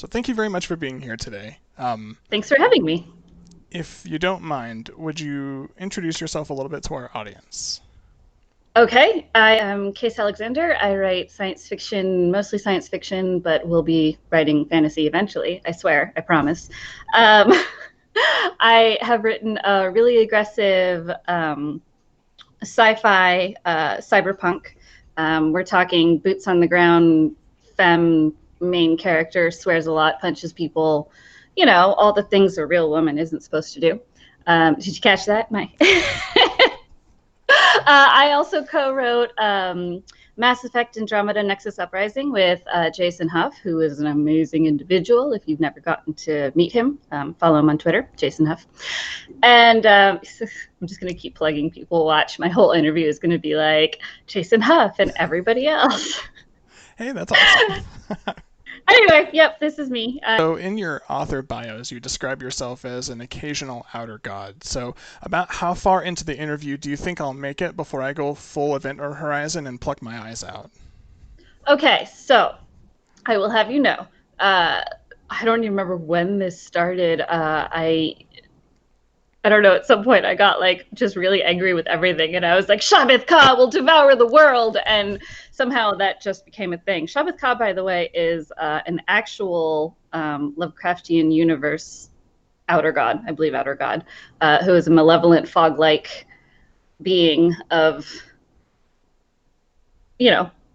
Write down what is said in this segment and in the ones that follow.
So thank you very much for being here today. Thanks for having me. If you don't mind, would you introduce yourself a little bit to our audience? Okay, I am Case Alexander. I write science fiction, mostly science fiction, but will be writing fantasy eventually. I swear, I promise. Um, I have written a really aggressive sci-fi cyberpunk. We're talking boots on the ground, femme main character, swears a lot, punches people, all the things a real woman isn't supposed to do. Did you catch that? My I also co-wrote Mass Effect Andromeda Nexus Uprising with Jason Huff, who is an amazing individual. If you've never gotten to meet him, follow him on Twitter, Jason Huff. And I'm just going to keep plugging people. Watch. My whole interview is going to be like Jason Huff and everybody else. Hey, that's awesome. Anyway, yep, this is me. So in your author bios, you describe yourself as an occasional outer god. So about how far into the interview do you think I'll make it before I go full Event Horizon and pluck my eyes out? Okay, so I will have you know. I don't even remember when this started. I don't know, at some point I got like just really angry with everything and I was like, Shabbath Ka will devour the world. And somehow that just became a thing. Shabbath Ka, by the way, is an actual Lovecraftian universe outer god, I believe outer god, who is a malevolent fog-like being of,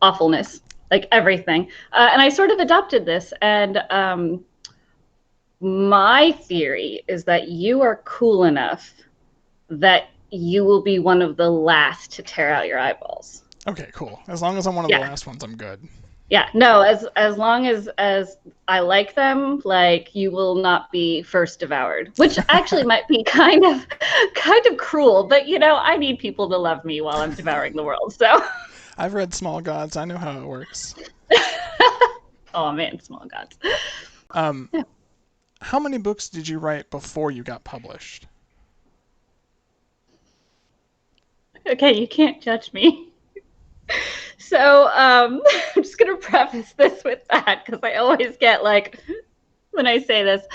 awfulness, like everything. And I sort of adopted this and my theory is that you are cool enough that you will be one of the last to tear out your eyeballs. Okay, cool. As long as I'm one of the Yeah. last ones, I'm good. Yeah. No, as long as I like them, like you will not be first devoured, which actually might be kind of cruel, but I need people to love me while I'm devouring the world. So I've read Small Gods. I know how it works. oh man, small gods. Um, Yeah. how many books did you write before you got published? Okay, you can't judge me. So I'm just gonna preface this with that because I always get like when I say this.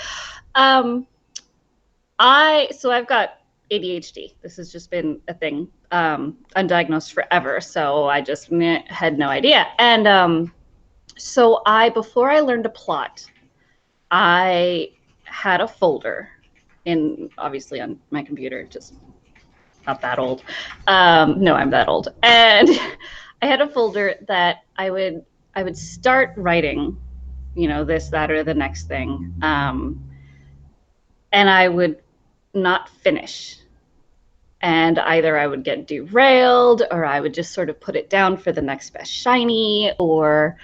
Um, I've got ADHD. This has just been a thing, undiagnosed forever. So I just had no idea. And so before I learned to plot, I had a folder in obviously on my computer, just not that old. No, I'm that old. And I had a folder that I would start writing, this, that, or the next thing, and I would not finish. And either I would get derailed, or I would just sort of put it down for the next best shiny, or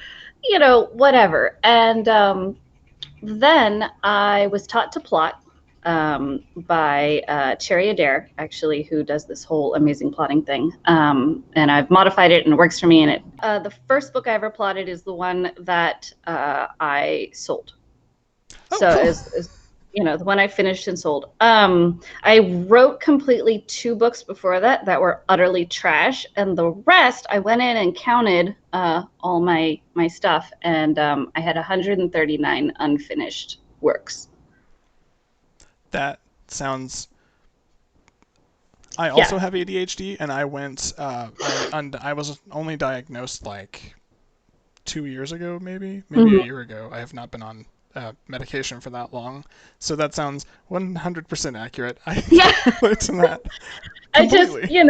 whatever. And then I was taught to plot by Cherry Adair, actually, who does this whole amazing plotting thing. And I've modified it and it works for me. And the first book I ever plotted is the one that I sold. Oh, So cool. the one I finished and sold. I wrote completely two books before that were utterly trash, and the rest I went in and counted all my stuff, and I had 139 unfinished works. That sounds. I Yeah. also have ADHD, and I went. I was only diagnosed like 2 years ago, maybe a Mhm. year ago. I have not been on medication for that long, so that sounds 100% accurate. I Yeah. relate to that I just, completely.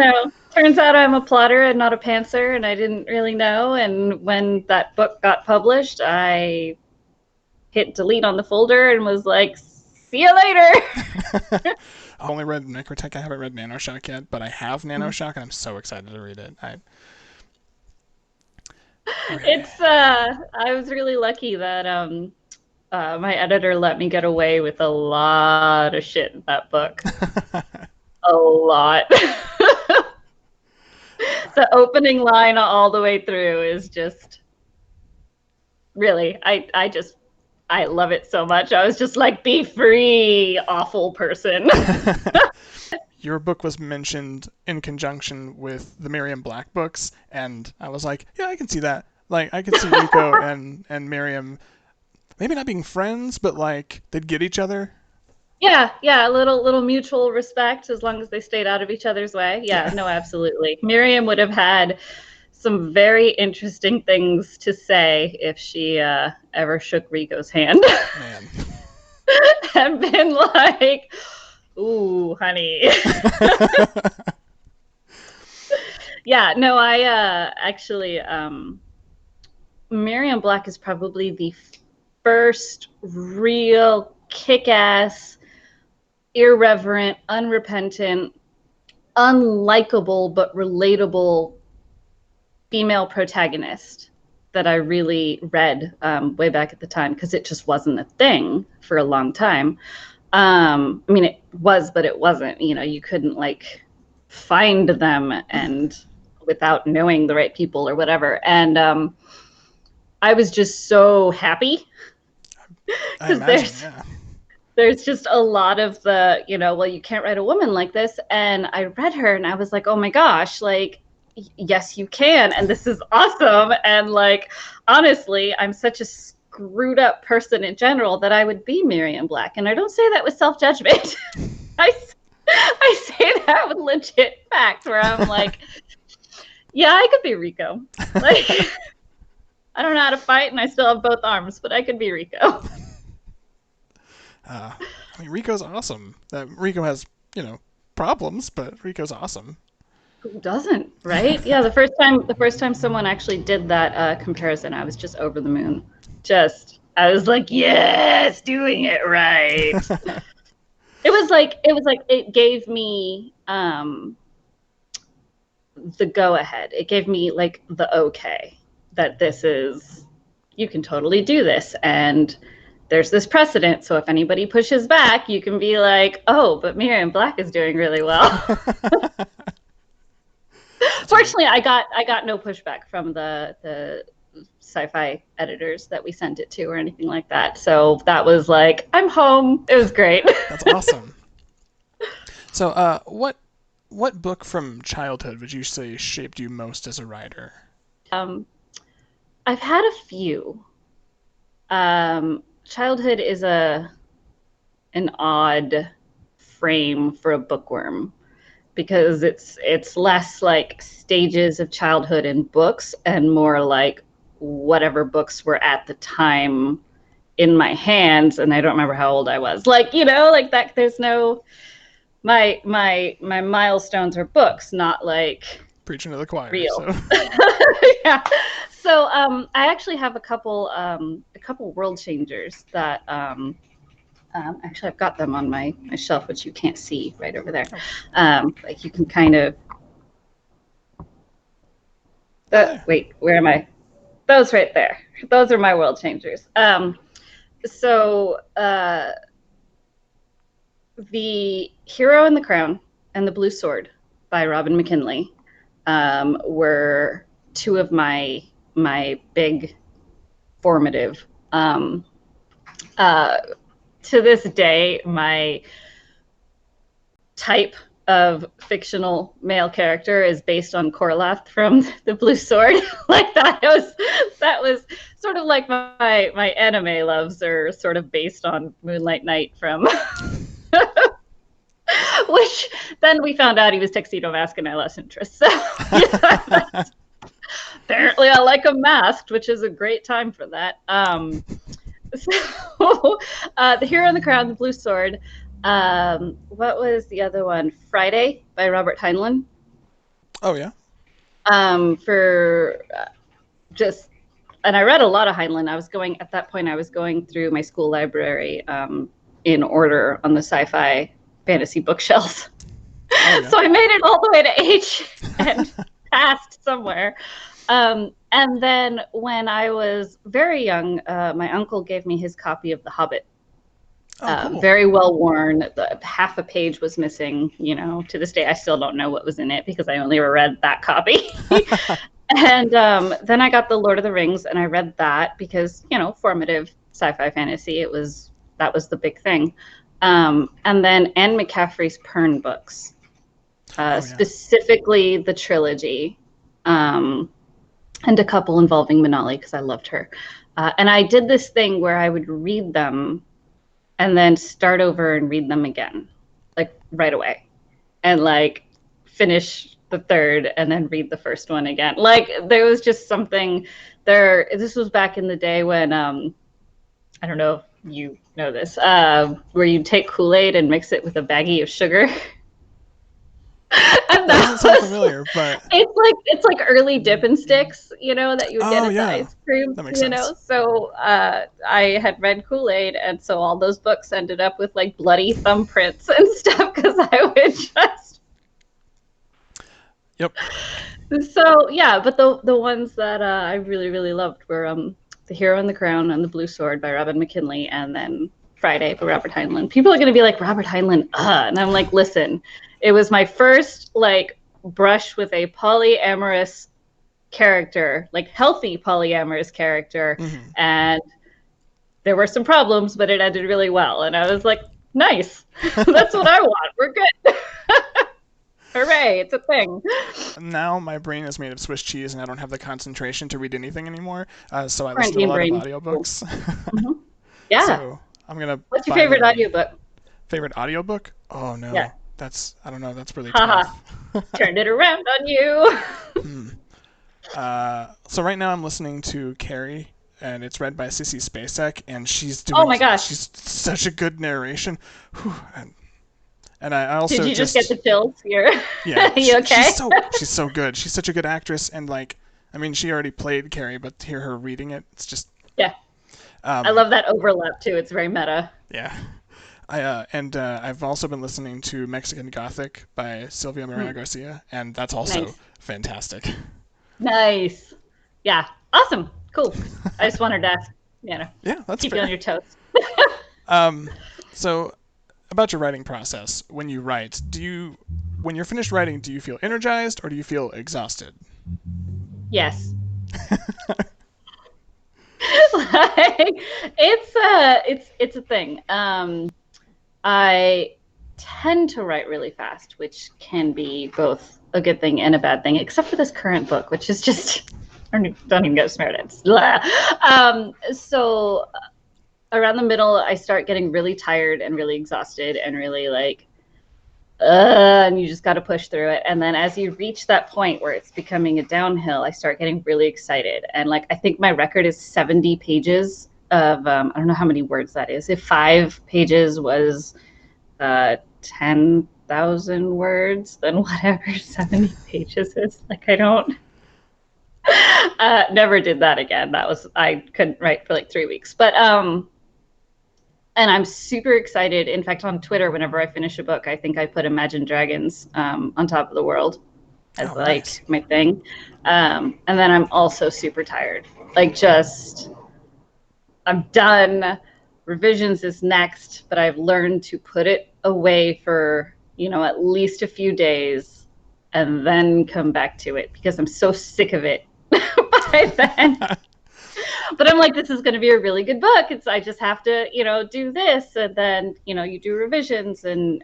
turns out I'm a plotter and not a pantser, and I didn't really know. And when that book got published, I hit delete on the folder and was like, see you later. I've only read NECROTECH. I haven't read NANOSHOCK yet, but I have NANOSHOCK, and I'm so excited to read it. Okay. I was really lucky that my editor let me get away with a lot of shit in that book. A lot. The opening line all the way through is just really, I love it so much. I was just like, be free, awful person. Your book was mentioned in conjunction with the Miriam Black books, and I was like, yeah, I can see that. Like, I can see Rico and Miriam maybe not being friends, but like they'd get each other. Yeah, a little mutual respect as long as they stayed out of each other's way. Yeah, Yeah. no, absolutely. Miriam would have had some very interesting things to say if she ever shook Rico's hand Man. and been like, "Ooh, honey." Yeah, no, I actually Miriam Black is probably the first real kick-ass, irreverent, unrepentant, unlikable but relatable female protagonist that I really read way back at the time, because it just wasn't a thing for a long time. I mean, it was, but it wasn't. You know, you couldn't like find them and without knowing the right people or whatever. And I was just so happy I because imagine, yeah. there's just a lot of the, you know, well, you can't write a woman like this. And I read her and I was like, oh my gosh, like, yes, you can. And this is awesome. And like, honestly, I'm such a screwed up person in general that I would be Miriam Black. And I don't say that with self-judgment. I, I say that with legit facts where I'm like, yeah, I could be Rico. Like, I don't know how to fight and I still have both arms, but I could be Rico. I mean, Rico's awesome. Rico has, problems, but Rico's awesome. Who doesn't, right? Yeah, the first time someone actually did that comparison, I was just over the moon. I was like, yes, doing it right. It gave me the go ahead. It gave me like the okay that you can totally do this, and there's this precedent. So if anybody pushes back, you can be like, oh, but Miriam Black is doing really well. Fortunately, I got no pushback from the sci-fi editors that we sent it to or anything like that. So that was like, I'm home. It was great. That's awesome. So, what book from childhood would you say shaped you most as a writer? I've had a few. Childhood is an odd frame for a bookworm, because it's less like stages of childhood in books and more like whatever books were at the time in my hands, and I don't remember how old I was. Like, you know, like that. There's no my milestones are books, not like Preaching to the choir. real. So. Yeah. So I actually have a couple world changers that actually I've got them on my shelf, which you can't see right over there. Like you can kind of. Wait, where am I? Those right there. Those are my world changers. So The Hero and the Crown and the Blue Sword by Robin McKinley were two of my big formative. To this day, my type of fictional male character is based on Corlath from the Blue Sword. Like that was sort of like my anime loves are sort of based on Moonlight Knight from which then we found out he was Tuxedo Mask and I lost interest. So yeah, apparently I like him masked, which is a great time for that. So The Hero and the Crown, the Blue Sword. What was the other one? Friday by Robert Heinlein. Oh yeah. For just, and I read a lot of Heinlein. At that point I was going through my school library in order on the sci-fi fantasy bookshelves. Oh, yeah. So I made it all the way to H and passed somewhere. And then when I was very young, my uncle gave me his copy of The Hobbit. Cool. Very well worn. Half a page was missing. You know, to this day, I still don't know what was in it because I only read that copy. And then I got the Lord of the Rings, and I read that because, you know, formative sci-fi fantasy. That was the big thing. And then Anne McCaffrey's Pern books, specifically the trilogy, and a couple involving Manali because I loved her. And I did this thing where I would read them and then start over and read them again, like right away, and like finish the third and then read the first one again. Like there was just something there. This was back in the day when I don't know if you know this, where you take Kool-Aid and mix it with a baggie of sugar. And That doesn't sound familiar, but it's like early Dippin' Sticks, you know, that you would get oh at the yeah, ice cream, that makes you know. sense. So I had read Kool-Aid, and so all those books ended up with like bloody thumbprints and stuff because I would just. Yep. So yeah, but the ones that I really loved were The Hero and the Crown and the Blue Sword by Robin McKinley, and then Friday by Robert Heinlein. People are gonna be like, Robert Heinlein, and I'm like, listen, it was my first like brush with a polyamorous character, like healthy polyamorous character, and there were some problems, but it ended really well, and I was like, nice, that's what I want. We're good. Hooray, it's a thing. Now my brain is made of Swiss cheese and I don't have the concentration to read anything anymore. So I listen to a Quarantine lot of brain. audiobooks. Mm-hmm. Yeah. So I'm gonna What's your buy favorite them. audiobook? Favorite audiobook? Oh no. Yeah. I don't know, that's really Haha. tough. Turned it around on you. So right now I'm listening to Carrie, and it's read by Sissy Spacek, and Oh my gosh. she's such a good narration. Whew, and I Did also you just get the chills? You're yeah, you okay? she's so good. She's such a good actress, and like, I mean, she already played Carrie, but to hear her reading it, it's just Yeah. I love that overlap too. It's very meta. yeah. I've also been listening to Mexican Gothic by Silvia Moreno Garcia, and that's also Nice. fantastic. Nice. Yeah. Awesome. Cool. I just wanted to ask, you know, Yeah, that's keep you on fair. your toes. So about your writing process, when you write, when you're finished writing, do you feel energized or do you feel exhausted? Yes. Like, it's a thing. I tend to write really fast, which can be both a good thing and a bad thing, except for this current book, which is just don't even get started. So around the middle, I start getting really tired and really exhausted and really like, and you just got to push through it. And then as you reach that point where it's becoming a downhill, I start getting really excited. And like, I think my record is 70 pages of, I don't know how many words that is. If 5 pages was 10,000 words, then whatever 70 pages is, like, I don't, never did that again. I couldn't write for like 3 weeks, but, and I'm super excited. In fact, on Twitter, whenever I finish a book, I think I put Imagine Dragons on top of the world as like Nice. my thing. And then I'm also super tired. Like just, I'm done. Revisions is next, but I've learned to put it away for, you know, at least a few days and then come back to it because I'm so sick of it by then. But I'm like, this is going to be a really good book. I just have to, you know, do this. And then, you know, you do revisions and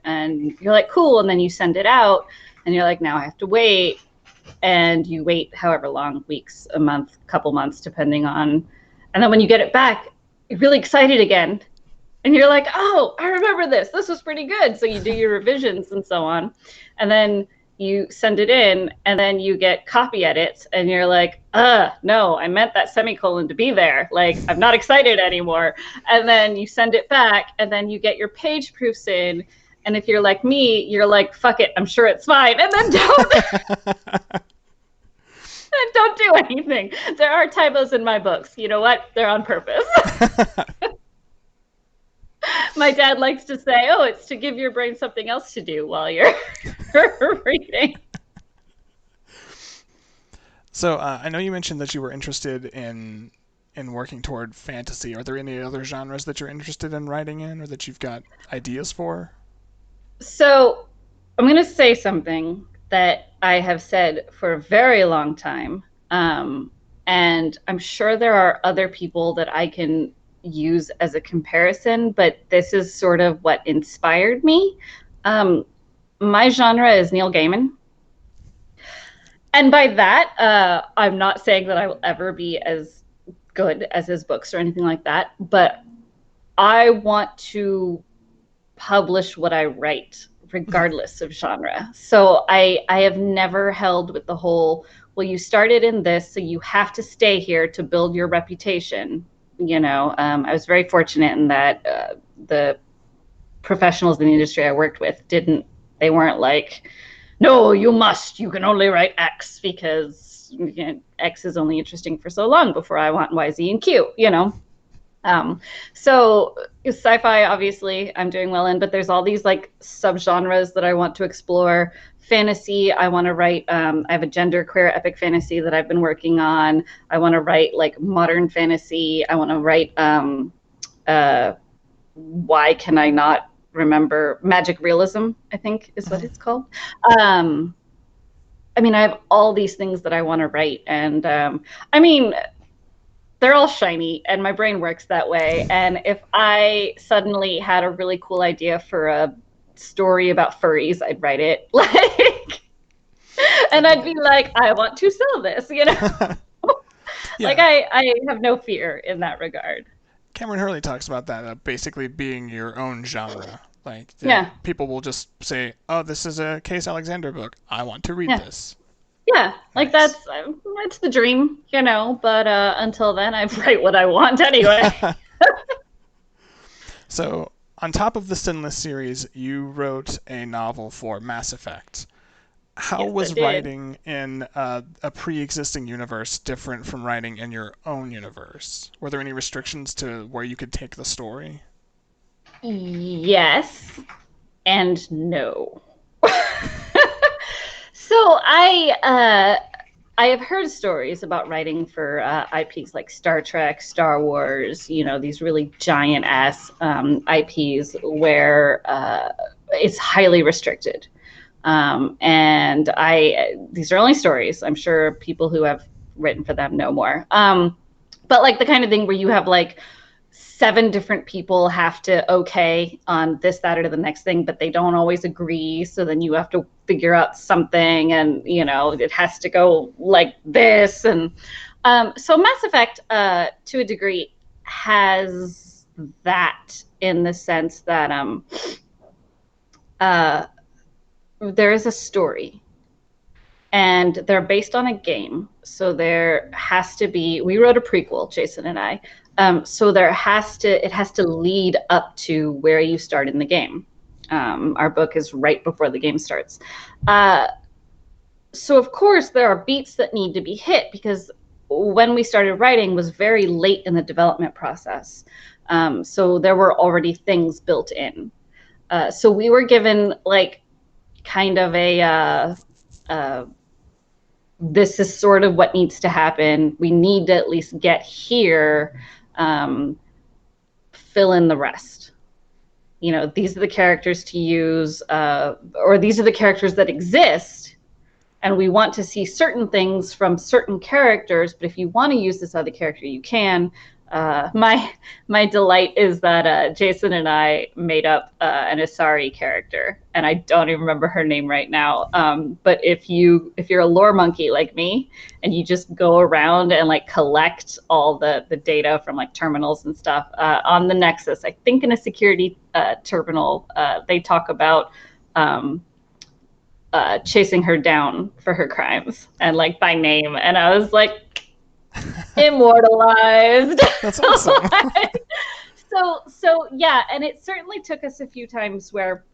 you're like, cool. And then you send it out and you're like, now I have to wait. And you wait however long, weeks, a month, couple months, depending on. And then when you get it back, you're really excited again. And you're like, oh, I remember this. This was pretty good. So you do your revisions and so on. And then you send it in and then you get copy edits and you're like, no, I meant that semicolon to be there. Like, I'm not excited anymore. And then you send it back and then you get your page proofs in. And if you're like me, you're like, fuck it, I'm sure it's fine. And then don't do anything. There are typos in my books. You know what? They're on purpose. My dad likes to say, oh, it's to give your brain something else to do while you're reading. So I know you mentioned that you were interested in working toward fantasy. Are there any other genres that you're interested in writing in or that you've got ideas for? So I'm going to say something that I have said for a very long time. And I'm sure there are other people that I can use as a comparison, but this is sort of what inspired me. My genre is Neil Gaiman. And by that, I'm not saying that I will ever be as good as his books or anything like that, but I want to publish what I write regardless of genre. So I have never held with the whole, well, you started in this, so you have to stay here to build your reputation. I was very fortunate in that the professionals in the industry I worked with they weren't like, no, you can only write X because X is only interesting for so long before I want Y, Z, and Q. So sci-fi, obviously, I'm doing well in, but there's all these like subgenres that I want to explore. Fantasy, I want to write. I have a genderqueer epic fantasy that I've been working on. I want to write like modern fantasy. I want to write. Why can I not remember? Magic realism, I think, is what it's called. I mean, I have all these things that I want to write, and I mean, they're all shiny and my brain works that way. And if I suddenly had a really cool idea for a story about furries, I'd write it and I'd be like, I want to sell this, Yeah. Like I have no fear in that regard. Cameron Hurley talks about that, basically being your own genre. Like, Yeah. people will just say, oh, this is a Case Alexander book. I want to read Yeah. this. Yeah, like Nice. that's the dream, but until then I write what I want anyway. So, on top of the Sinless series, you wrote a novel for Mass Effect. How Yes, I was did. writing in a pre-existing universe different from writing in your own universe? Were there any restrictions to where you could take the story? Yes and no. So I have heard stories about writing for IPs like Star Trek, Star Wars, these really giant ass IPs where it's highly restricted. And these are only stories. I'm sure people who have written for them know more. But like the kind of thing where you have like 7 different people have to okay on this, that, or the next thing, but they don't always agree. So then you have to figure out something, and it has to go like this. And so Mass Effect, to a degree, has that in the sense that there is a story and they're based on a game. So there has to be, we wrote a prequel, Jason and I. So it has to lead up to where you start in the game. Our book is right before the game starts. So of course there are beats that need to be hit because when we started writing was very late in the development process. So there were already things built in. So we were given like kind of this is sort of what needs to happen. We need to at least get here, fill in the rest. These are the characters to use, or these are the characters that exist, and we want to see certain things from certain characters, but if you want to use this other character, you can. My delight is that Jason and I made up an Asari character, and I don't even remember her name right now. But if you're a lore monkey like me, and you just go around and like collect all the data from like terminals and stuff on the Nexus, I think in a security terminal, they talk about chasing her down for her crimes and like by name, and I was like, immortalized. That's awesome. So yeah, and it certainly took us a few times where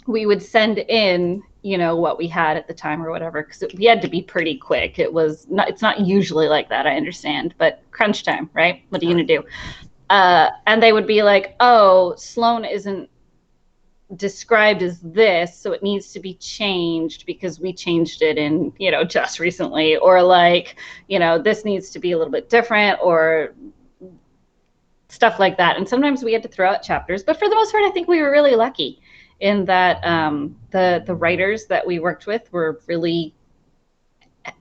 we would send in what we had at the time or whatever, because we had to be pretty quick. It's not usually like that, I understand, but crunch time, right? What are you gonna do? And they would be like, oh, Sloan isn't described as this, so it needs to be changed because we changed it in just recently, or like this needs to be a little bit different, or stuff like that. And sometimes we had to throw out chapters, but for the most part I think we were really lucky in that the writers that we worked with were really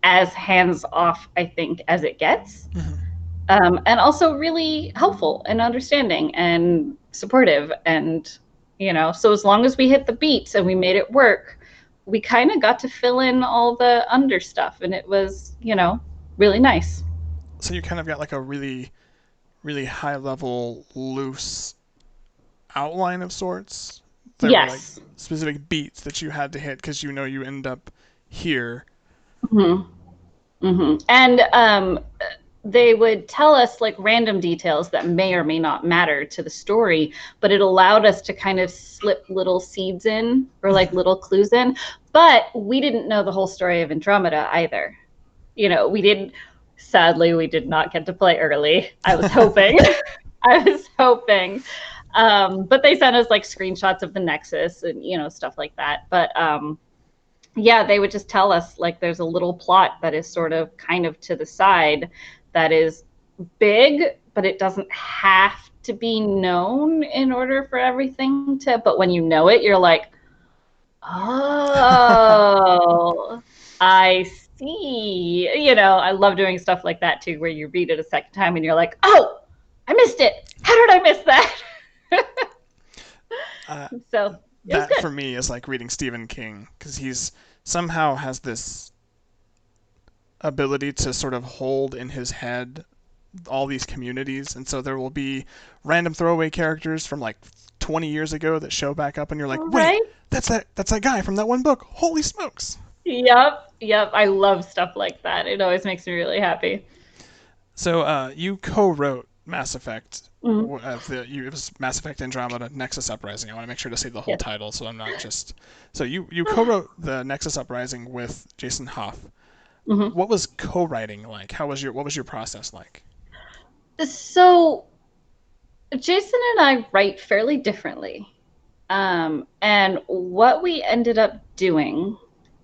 as hands off, I think, as it gets. And also really helpful and understanding and supportive. And so as long as we hit the beats and we made it work, we kind of got to fill in all the under stuff, and it was really nice. So you kind of got like a really really high level, loose outline of sorts. There were like Yes. specific beats that you had to hit because you know you end up here. Hmm. Hmm. And they would tell us like random details that may or may not matter to the story, but it allowed us to kind of slip little seeds in or like little clues in. But we didn't know the whole story of Andromeda either. We didn't, sadly, we did not get to play early. I was hoping. I was hoping. But they sent us like screenshots of the Nexus and, stuff like that. But yeah, they would just tell us like there's a little plot that is sort of kind of to the side that is big, but it doesn't have to be known in order for everything to. But when you know it, you're like, oh, I see. I love doing stuff like that too, where you read it a second time and you're like, oh, I missed it. How did I miss that? So it was That good. for me is like reading Stephen King because he's somehow has this ability to sort of hold in his head all these communities, and so there will be random throwaway characters from like 20 years ago that show back up, and you're like, wait, Right? that's that guy from that one book. Holy smokes! Yep. I love stuff like that. It always makes me really happy. So you co-wrote Mass Effect. Mm-hmm. It was Mass Effect Andromeda Nexus Uprising. I want to make sure to say the whole Yes. title, so I'm not just. So you co-wrote the Nexus Uprising with Jason Hoff. Mm-hmm. What was co-writing like? What was your process like? So Jason and I write fairly differently. And what we ended up doing,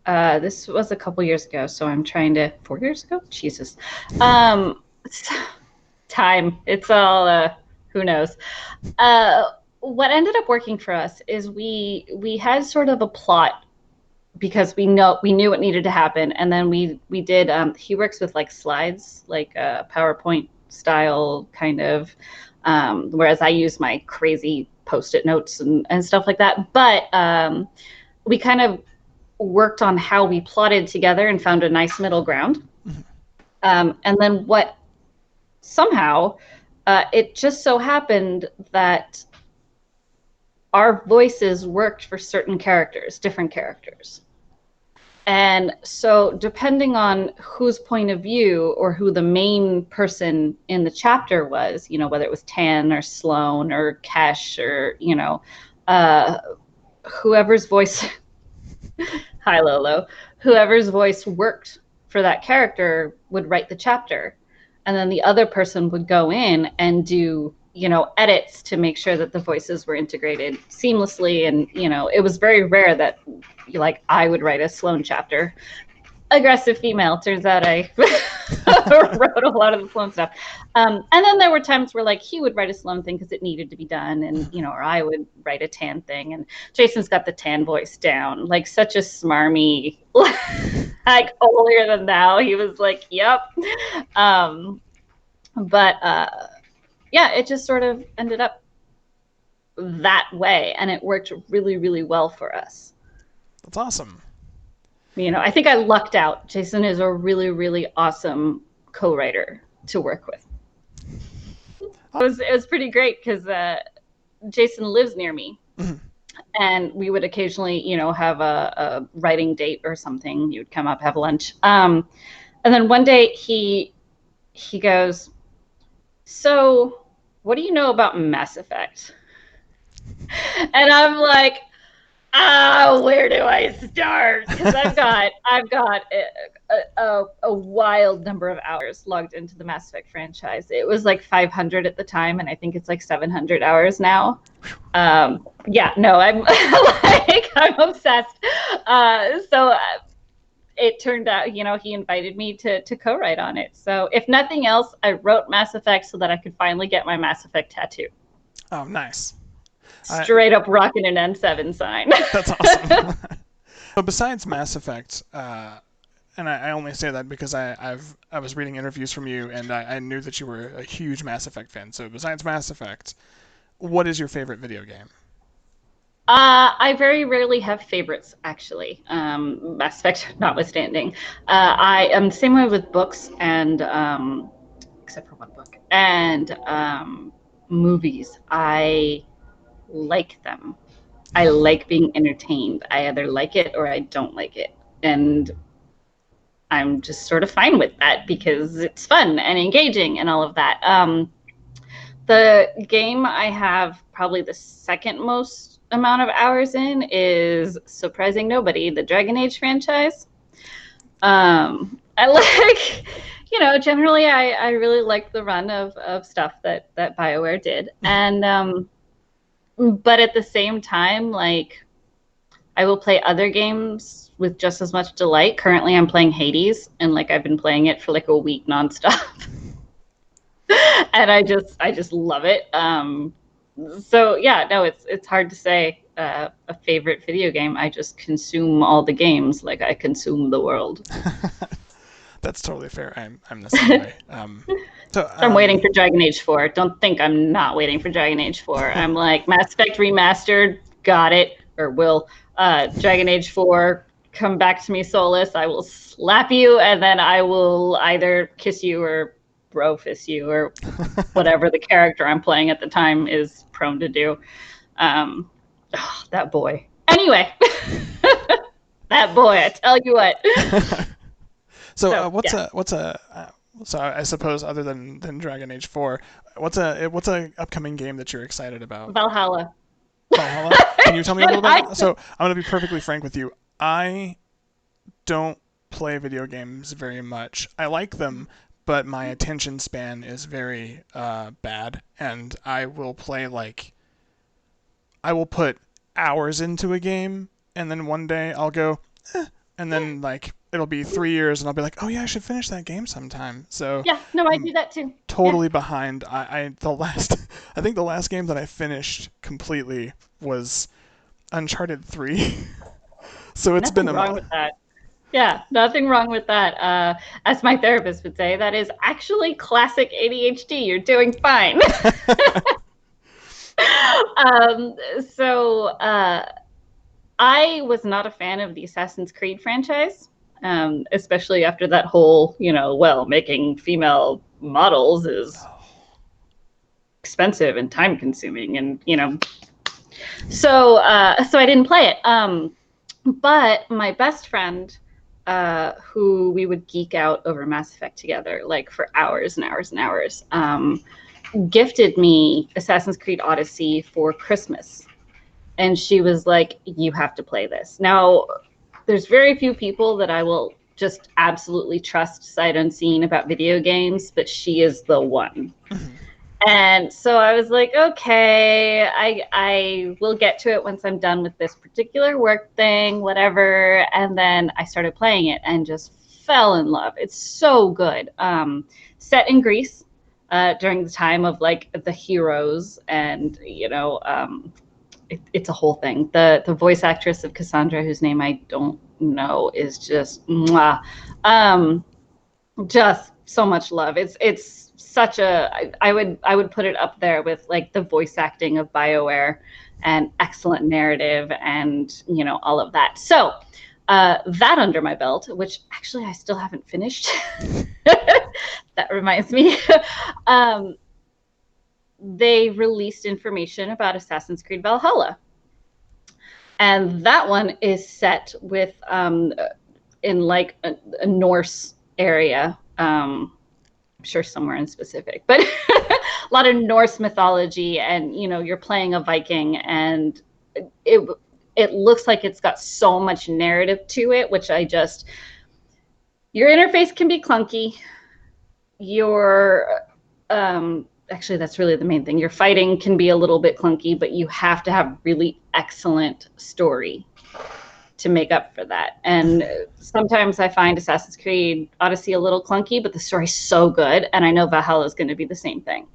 this was a couple years ago, so I'm trying to, 4 years ago? Jesus. Um, Time. It's all, who knows. What ended up working for us is we had sort of a plot because we knew what needed to happen, and then we did. He works with like slides, like PowerPoint style kind of, whereas I use my crazy post-it notes and stuff like that. But we kind of worked on how we plotted together and found a nice middle ground. And then what somehow it just so happened that our voices worked for certain characters, different characters. And so, depending on whose point of view or who the main person in the chapter was, whether it was Tan or Sloan or Kesh or, uh, whoever's voice, hi Lolo, whoever's voice worked for that character would write the chapter. And then the other person would go in and do, edits to make sure that the voices were integrated seamlessly. And, it was very rare that like I would write a Sloan chapter. Aggressive female. Turns out I wrote a lot of the Sloan stuff. And then there were times where like he would write a Sloan thing because it needed to be done, and or I would write a Tan thing. And Jason's got the Tan voice down, like such a smarmy, like holier than thou. He was like, "Yep." But yeah, it just sort of ended up that way, and it worked really, really well for us. That's awesome. I think I lucked out. Jason is a really, really awesome co-writer to work with. It was pretty great because Jason lives near me. Mm-hmm. And we would occasionally, have a writing date or something. He would come up, have lunch. And then one day he goes, "So what do you know about Mass Effect?" And I'm like, where do I start? Because I've got a wild number of hours logged into the Mass Effect franchise. It was like 500 at the time, and I think it's like 700 hours now. Yeah, no, I'm like I'm obsessed. So it turned out, he invited me to co-write on it. So if nothing else, I wrote Mass Effect so that I could finally get my Mass Effect tattoo. Oh, nice. Straight up rocking an N7 sign. That's awesome. So besides Mass Effect, and I only say that because I was reading interviews from you, and I knew that you were a huge Mass Effect fan. So besides Mass Effect, what is your favorite video game? I very rarely have favorites, actually. Mass Effect notwithstanding. I am the same way with books, and except for one book. And movies, I like them. I like being entertained. I either like it or I don't like it. And I'm just sort of fine with that because it's fun and engaging and all of that. The game I have probably the second most amount of hours in is, surprising nobody, the Dragon Age franchise. I like, generally I really like the run of stuff that BioWare did. And but at the same time, like, I will play other games with just as much delight. Currently I'm playing Hades, and like I've been playing it for like a week nonstop. And I just love it. So yeah, no, it's hard to say a favorite video game. I just consume all the games like I consume the world. That's totally fair. I'm the same way. So I'm waiting for Dragon Age 4. Don't think I'm not waiting for Dragon Age 4. I'm like, Mass Effect Remastered, got it, or will. Dragon Age 4, come back to me, Solus. I will slap you, and then I will either kiss you or bro-fist you, or whatever the character I'm playing at the time is prone to do. That boy. Anyway, that boy, I tell you what. So, Yeah. so I suppose other than Dragon Age 4, what's a upcoming game that you're excited about? Valhalla. Valhalla? Can you tell me a little I, bit? So I'm gonna be perfectly frank with you. I don't play video games very much. I like them, but my attention span is very bad, and I will put hours into a game, and then one day I'll go, and then like it'll be 3 years, and I'll be like, oh yeah, I should finish that game sometime. So yeah, no, I I'm do that too. Yeah. totally behind. I think the last game that I finished completely was Uncharted 3. So it's been Nothing wrong with that. Yeah, nothing wrong with that. As my therapist would say, that is actually classic ADHD. You're doing fine. um, so I was not a fan of the Assassin's Creed franchise, especially after that whole, making female models is expensive and time consuming, and so I didn't play it. But my best friend, who we would geek out over Mass Effect together, like for hours and hours and hours, gifted me Assassin's Creed Odyssey for Christmas. And she was like, you have to play this. Now, there's very few people that I will just absolutely trust sight unseen about video games, but she is the one. And so I was like, okay, I will get to it once I'm done with this particular work thing, whatever. And then I started playing it and just fell in love. It's so good. Set in Greece during the time of like the heroes, and it's a whole thing. The voice actress of Cassandra, whose name I don't know, is just mwah. Just so much love. It's such a, I would put it up there with like the voice acting of BioWare and excellent narrative and all of that. So that under my belt, which actually I still haven't finished. That reminds me. They released information about Assassin's Creed Valhalla. And that one is set with in like a Norse area. I'm sure somewhere in specific, but a lot of Norse mythology, and you're playing a Viking, and it looks like it's got so much narrative to it, which your interface can be clunky. Actually, that's really the main thing. Your fighting can be a little bit clunky, but you have to have really excellent story to make up for that. And sometimes I find Assassin's Creed Odyssey a little clunky, but the story's so good, and I know Valhalla is going to be the same thing.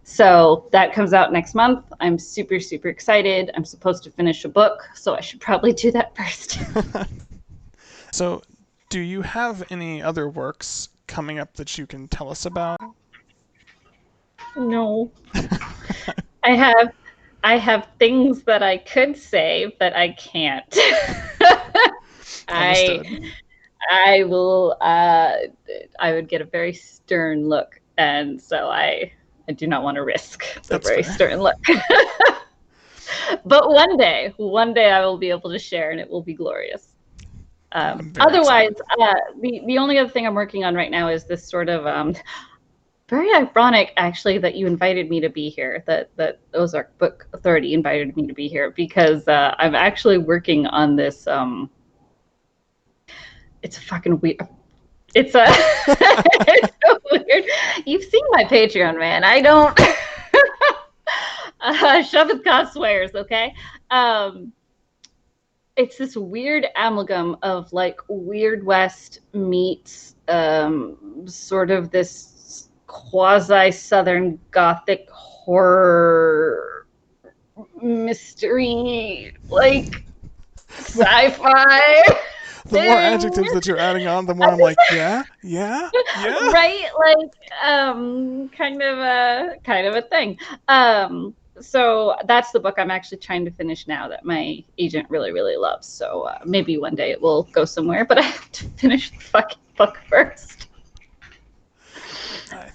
So that comes out next month. I'm super, super excited. I'm supposed to finish a book, so I should probably do that first. So, do you have any other works coming up that you can tell us about? No. I have things that I could say, but I can't. Understood. I will I would get a very stern look and so I do not want to risk the That's very fair. stern look. But one day I will be able to share, and it will be glorious. I'm very Otherwise, excited. the only other thing I'm working on right now is this sort of very ironic, actually, that you invited me to be here. That Ozark Book Authority invited me to be here, because I'm actually working on this. It's fucking weird. It's a it's so weird. You've seen my Patreon, man. I don't Shoveth God swears, okay? It's this weird amalgam of like Weird West meets sort of this quasi Southern Gothic horror mystery, like sci-fi The more thing. adjectives that you're adding on, the more I'm like, yeah, yeah, yeah. Right, like kind of a thing. So that's the book I'm actually trying to finish now, that my agent really really loves. So maybe one day it will go somewhere, but I have to finish the fucking book first.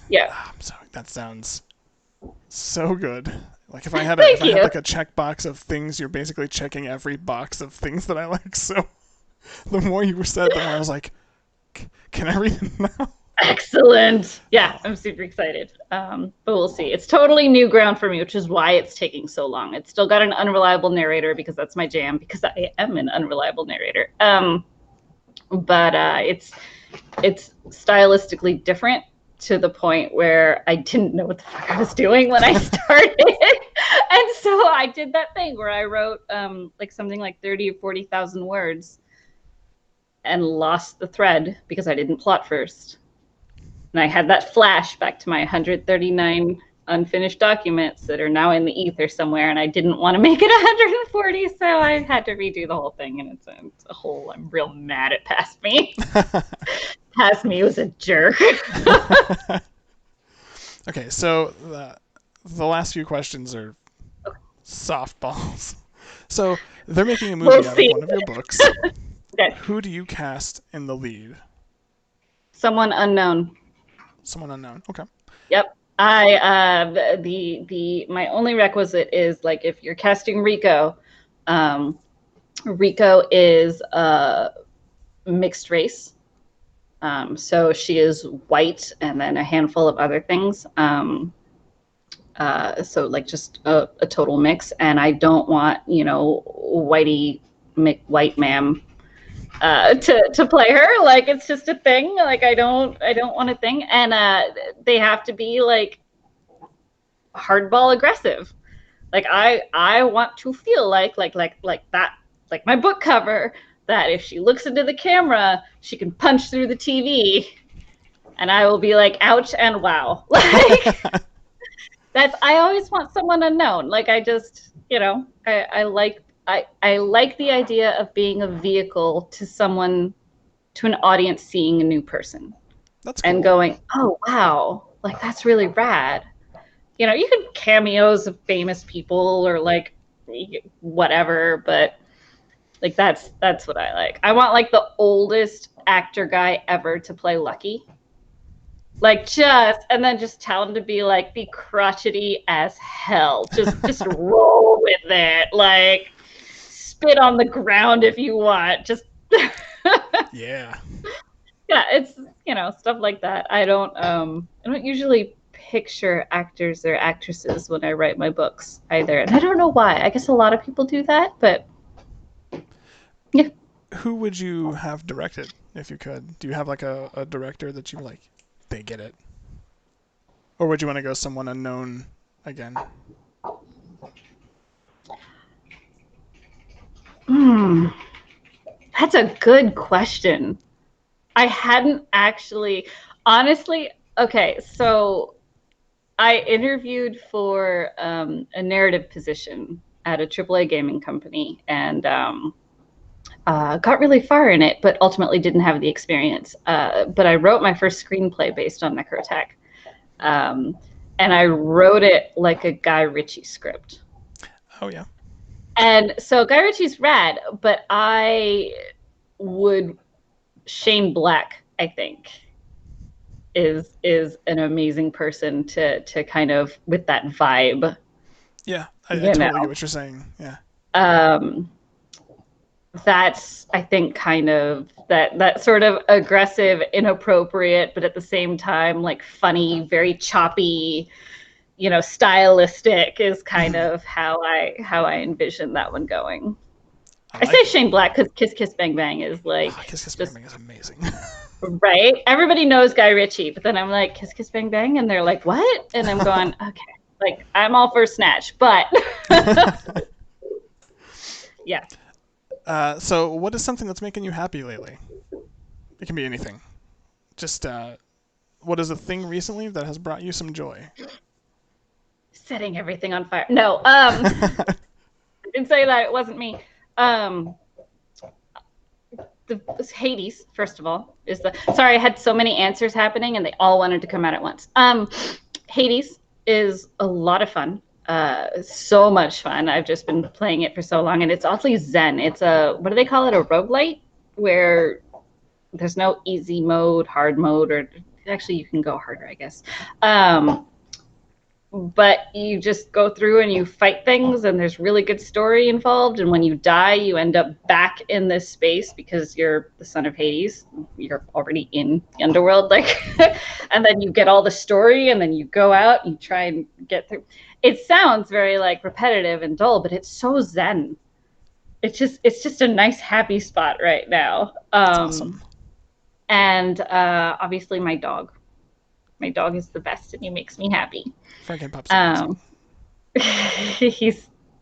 Yeah. I'm sorry. That sounds so good. Like if I had Thank you. like a checkbox of things, you're basically checking every box of things that I like. So the more you said, the more I was like, can I read it now? Excellent. Yeah, Oh, I'm super excited. But we'll see. It's totally new ground for me, which is why it's taking so long. It's still got an unreliable narrator, because that's my jam, because I am an unreliable narrator. But it's stylistically different, to the point where I didn't know what the fuck I was doing when I started. And so I did that thing where I wrote like something like 30 or 40,000 words and lost the thread because I didn't plot first. And I had that flash back to my 139 unfinished documents that are now in the ether somewhere, and I didn't want to make it 140, so I had to redo the whole thing, and it's a whole. I'm real mad at Past Me. Past Me was a jerk. okay, so the last few questions are softballs. So they're making a We'll movie out of see. one of your books. Okay. Who do you cast in the lead? Someone unknown. Someone unknown. Okay. Yep. I the my only requisite is, like, if you're casting Rico, Rico is mixed race. So she is white and then a handful of other things. So like just a total mix. And I don't want, whitey white ma'am to play her. Like, it's just a thing. Like, I don't want a thing. And they have to be like hardball aggressive. Like, I want to feel like that, like my book cover, that if she looks into the camera, she can punch through the TV, and I will be like, ouch and wow. Like, I always want someone unknown. Like, I just, I like the idea of being a vehicle to someone, to an audience seeing a new person That's and cool. going, oh wow, like that's really rad. You can cameos of famous people or like whatever, but like that's what I like. I want like the oldest actor guy ever to play Lucky. Like, and then just tell him to be crotchety as hell. Just roll with it. Like, spit on the ground if you want. Just Yeah. yeah, it's stuff like that. I don't usually picture actors or actresses when I write my books either. And I don't know why. I guess a lot of people do that, but yeah. Who would you have directed if you could? Do you have like a director that you like? They get it. Or would you want to go someone unknown again? Hmm. That's a good question. I hadn't actually, honestly, okay, so I interviewed for a narrative position at a AAA gaming company, and got really far in it, but ultimately didn't have the experience. But I wrote my first screenplay based on NECROTECH, um, and I wrote it like a Guy Ritchie script. Oh yeah. And so Guy Ritchie's rad, but I would Shane Black, I think, is an amazing person to kind of with that vibe, Yeah, I you totally get know. what you're saying. Yeah. Um, that's I think kind of that sort of aggressive, inappropriate, but at the same time like funny, very choppy, stylistic is kind Hmm. of how I envision that one going. I I say like it. Shane Black because Kiss Kiss Bang Bang is like Oh, Kiss Kiss Bang just Bang is amazing. right. Everybody knows Guy Ritchie, but then I'm like Kiss Kiss Bang Bang, and they're like, what? And I'm going, okay, like I'm all for Snatch, but yeah. So what is something that's making you happy lately? It can be anything. Just what is a thing recently that has brought you some joy? Setting everything on fire. No, I didn't say that. It wasn't me. Um, Hades, first of all, is the. Sorry, I had so many answers happening, and they all wanted to come out at once. Hades is a lot of fun. So much fun. I've just been playing it for so long, and it's oddly zen. It's a what do they call it? A roguelite, where there's no easy mode, hard mode, or actually you can go harder, I guess. But you just go through and you fight things, and there's really good story involved, and when you die you end up back in this space because you're the son of Hades, you're already in the underworld, like and then you get all the story, and then you go out and you try and get through. It sounds very like repetitive and dull, but it's so zen. It's just a nice happy spot right now. That's awesome. And Obviously my dog is the best, and he makes me happy. Frankenpup's um, amazing.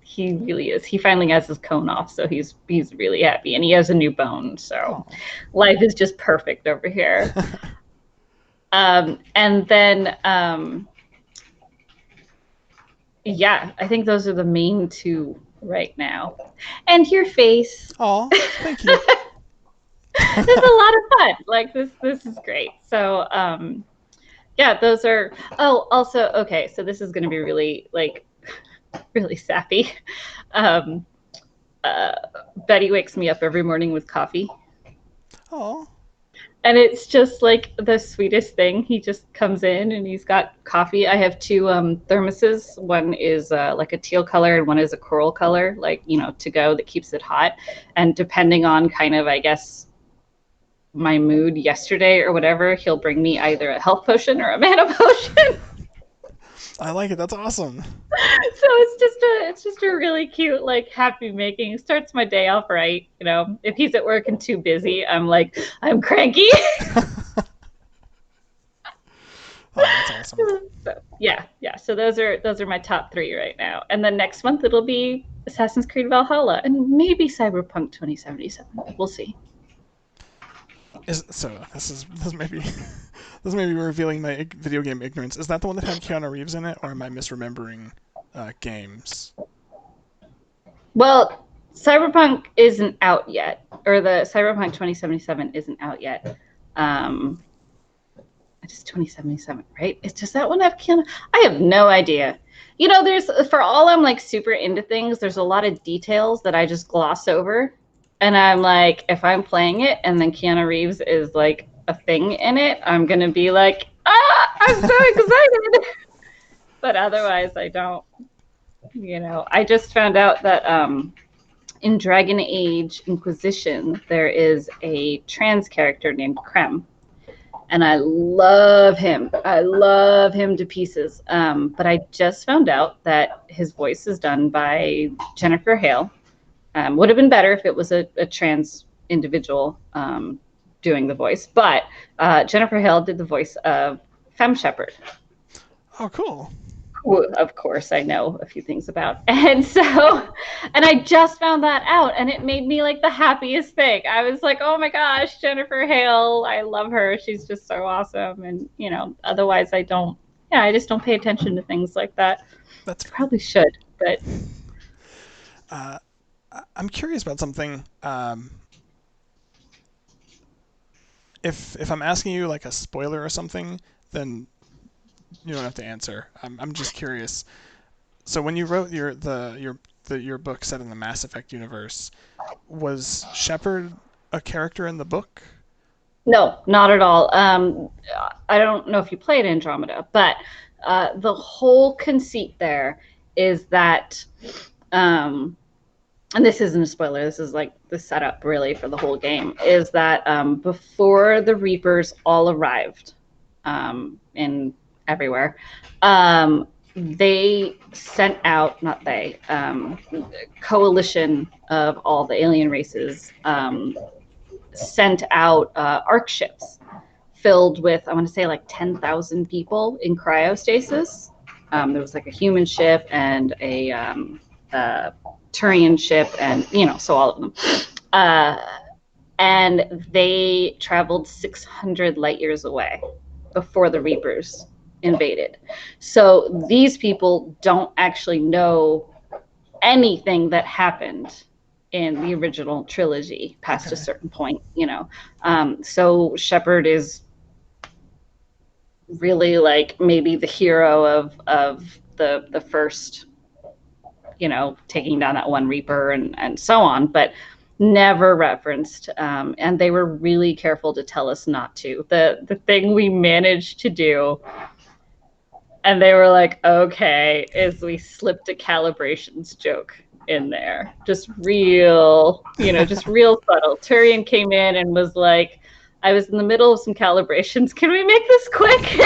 he really is. He finally has his cone off, so he's really happy, and he has a new bone. So Oh. life is just perfect over here. And then Yeah, I think those are the main two right now. And your face. Oh, thank you. It's a lot of fun. Like this is great. So yeah, those are. Oh, also okay. So this is going to be really like really sappy. Um, uh, Betty wakes me up every morning with coffee. Oh, And it's just like the sweetest thing. He just comes in and he's got coffee. I have two thermoses. One is like a teal color and one is a coral color, like, to go, that keeps it hot. And depending on kind of, I guess, my mood yesterday or whatever, he'll bring me either a health potion or a mana potion. I like it. That's awesome. So it's just a really cute, like, happy making. Starts my day off right. If he's at work and too busy, I'm like, I'm cranky. Oh, that's awesome. So yeah. So those are my top three right now. And then next month it'll be Assassin's Creed Valhalla and maybe Cyberpunk 2077. We'll see. So this may be this may be revealing my video game ignorance. Is that the one that had Keanu Reeves in it, or am I misremembering games? Well, Cyberpunk isn't out yet, or the Cyberpunk 2077 isn't out yet. It's 2077, right? It's just that one have Keanu. I have no idea. There's, for all I'm like super into things, there's a lot of details that I just gloss over. And I'm like, if I'm playing it and then Keanu Reeves is like a thing in it, I'm going to be like, I'm so excited. But otherwise, I don't. I just found out that in Dragon Age Inquisition, there is a trans character named Krem. And I love him. I love him to pieces. But I just found out that his voice is done by Jennifer Hale. Would have been better if it was a trans individual doing the voice. But Jennifer Hale did the voice of Femme Shepherd, Oh, cool. who, of course, I know a few things about. And I just found that out, and it made me like the happiest thing. I was like, oh my gosh, Jennifer Hale, I love her. She's just so awesome. And, otherwise I just don't pay attention to things like that. That's I fair. probably should, but Uh, I'm curious about something. If I'm asking you like a spoiler or something, then you don't have to answer. I'm just curious. So when you wrote your book set in the Mass Effect universe, was Shepard a character in the book? No, not at all. I don't know if you played Andromeda, but the whole conceit there is that, and this isn't a spoiler, this is like the setup really for the whole game, is that before the Reapers all arrived in everywhere, they sent out, not they, coalition of all the alien races sent out ARC ships filled with, I want to say like 10,000 people in cryostasis. There was like a human ship and a Turian ship, and so all of them. And they traveled 600 light years away before the Reapers invaded. So these people don't actually know anything that happened in the original trilogy past a certain point, so Shepard is really like maybe the hero of the first, taking down that one Reaper and so on, but never referenced, and they were really careful to tell us not to. The thing we managed to do, and they were like, okay, is we slipped a calibrations joke in there. Just real, just real subtle. Turian came in and was like, I was in the middle of some calibrations. Can we make this quick?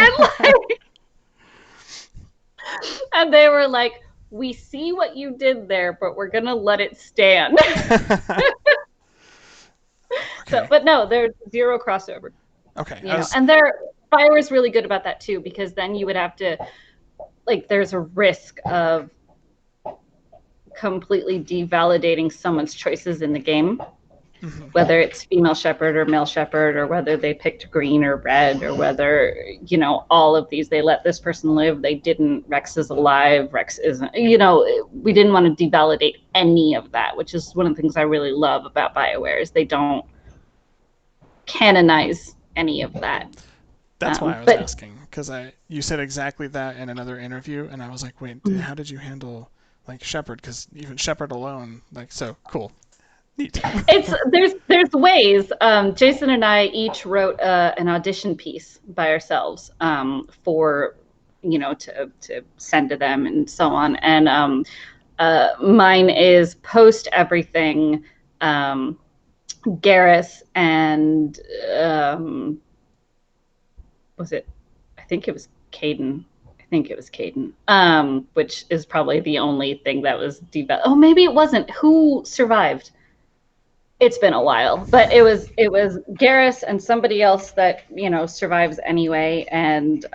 And they were like, we see what you did there, but we're going to let it stand. So, but no, there's zero crossover. Okay. And Fire is really good about that too, because then you would have to, like, there's a risk of completely devalidating someone's choices in the game, whether it's female Shepard or male Shepard, or whether they picked green or red, or whether, all of these, they let this person live, they didn't, Rex is alive, Rex isn't, we didn't want to devalidate any of that, which is one of the things I really love about BioWare, is they don't canonize any of that. That's why I was asking, because you said exactly that in another interview, and I was like, wait, how did you handle like Shepard? Because even Shepard alone, like, so cool, neat. There's ways. Jason and I each wrote an audition piece by ourselves for to send to them and so on, and mine is post everything. Garrus and was it? I think it was Caden. Which is probably the only thing that was developed. Oh, maybe it wasn't. Who survived? It's been a while, but it was Garrus and somebody else that survives anyway, and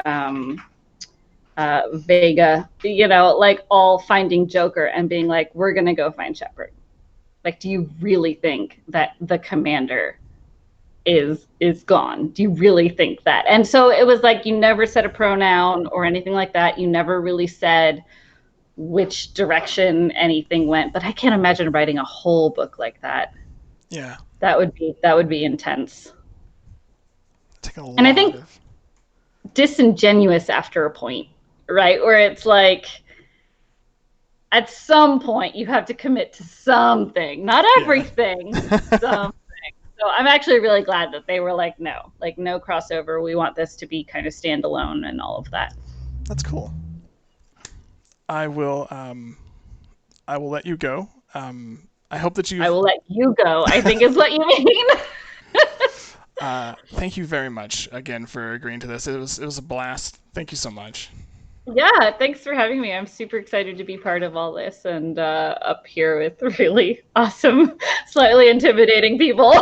Vega. Like all finding Joker and being like, we're gonna go find Shepard. Like, do you really think that the commander is gone? Do you really think that? And so it was like, you never said a pronoun or anything like that. You never really said which direction anything went. But I can't imagine writing a whole book like that. Yeah. That would be intense. And I think disingenuous after a point, right? Where it's like, at some point you have to commit to something, not everything, something. So I'm actually really glad that they were like, no crossover. We want this to be kind of standalone and all of that. That's cool. I will let you go. I hope that I will let you go, I think is what you mean. Thank you very much again for agreeing to this. It was a blast. Thank you so much. Yeah, thanks for having me. I'm super excited to be part of all this and up here with really awesome, slightly intimidating people.